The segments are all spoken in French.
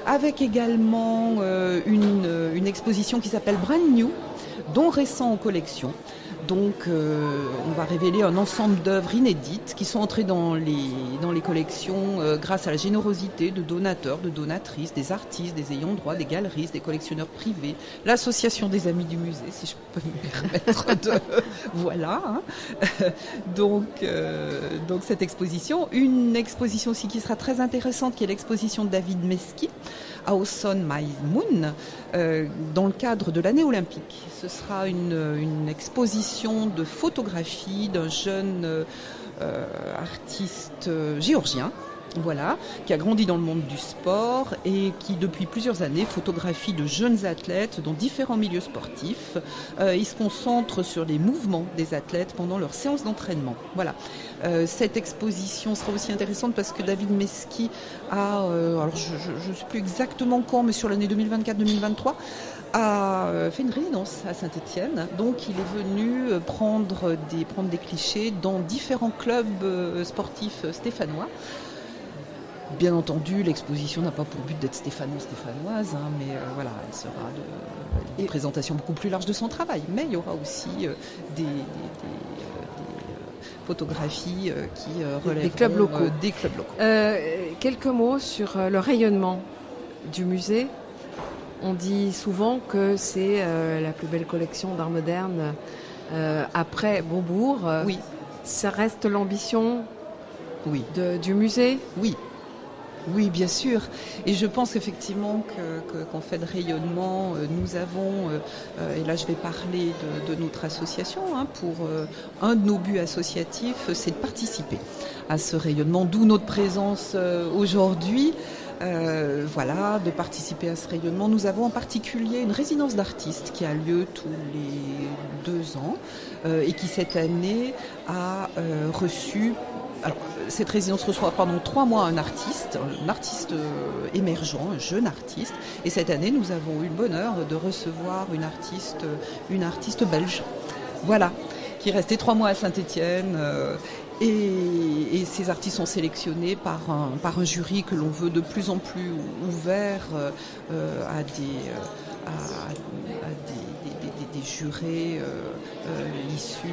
avec également une exposition qui s'appelle Brand New, dont récent en collection. Donc on va révéler un ensemble d'œuvres inédites qui sont entrées dans les collections grâce à la générosité de donateurs, de donatrices, des artistes, des ayants droit, des galeristes, des collectionneurs privés, l'association des amis du musée, si je peux me permettre de... Voilà. Hein. Donc cette exposition, une exposition aussi qui sera très intéressante, qui est l'exposition de David Meski, House on My Moon, dans le cadre de l'année olympique. Ce sera une exposition de photographie d'un jeune artiste géorgien, voilà, qui a grandi dans le monde du sport et qui depuis plusieurs années photographie de jeunes athlètes dans différents milieux sportifs. Il se concentre sur les mouvements des athlètes pendant leurs séances d'entraînement. Voilà. Cette exposition sera aussi intéressante parce que David Meski a, alors je ne sais plus exactement quand, mais sur l'année 2024-2023, a fait une résidence à Saint-Étienne. Donc il est venu prendre des clichés dans différents clubs sportifs stéphanois. Bien entendu, l'exposition n'a pas pour but d'être stéphanoise, hein, mais voilà, elle sera une présentation beaucoup plus large de son travail. Mais il y aura aussi des photographies qui relèveront des clubs locaux. Quelques mots sur le rayonnement du musée. On dit souvent que c'est la plus belle collection d'art moderne après Beaubourg. Oui. Ça reste l'ambition du musée ? Oui. Oui, bien sûr. Et je pense effectivement qu'en fait de rayonnement, nous avons, et là je vais parler de notre association, hein, pour un de nos buts associatifs, c'est de participer à ce rayonnement, d'où notre présence aujourd'hui. Voilà, de participer à ce rayonnement. Nous avons en particulier une résidence d'artistes qui a lieu tous les 2 ans et qui cette année a reçu... Alors, cette résidence reçoit pendant 3 mois un artiste émergent, un jeune artiste. Et cette année, nous avons eu le bonheur de recevoir une artiste belge. Voilà, qui est restée 3 mois à Saint-Étienne. Et ces artistes sont sélectionnés par un jury que l'on veut de plus en plus ouvert à des jurés issus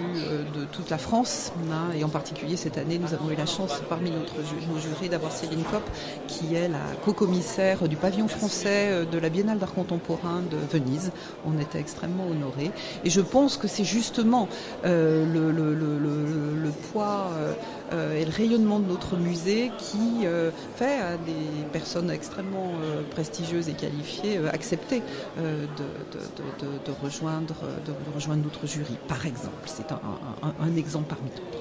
de toute la France, hein, et en particulier cette année nous avons eu la chance parmi nos jurés d'avoir Céline Kopp qui est la co-commissaire du pavillon français de la Biennale d'art contemporain de Venise. On était extrêmement honorés et je pense que c'est justement le poids et le rayonnement de notre musée qui fait à des personnes extrêmement prestigieuses et qualifiées accepter de rejoindre notre jury, par exemple. C'est un exemple parmi d'autres.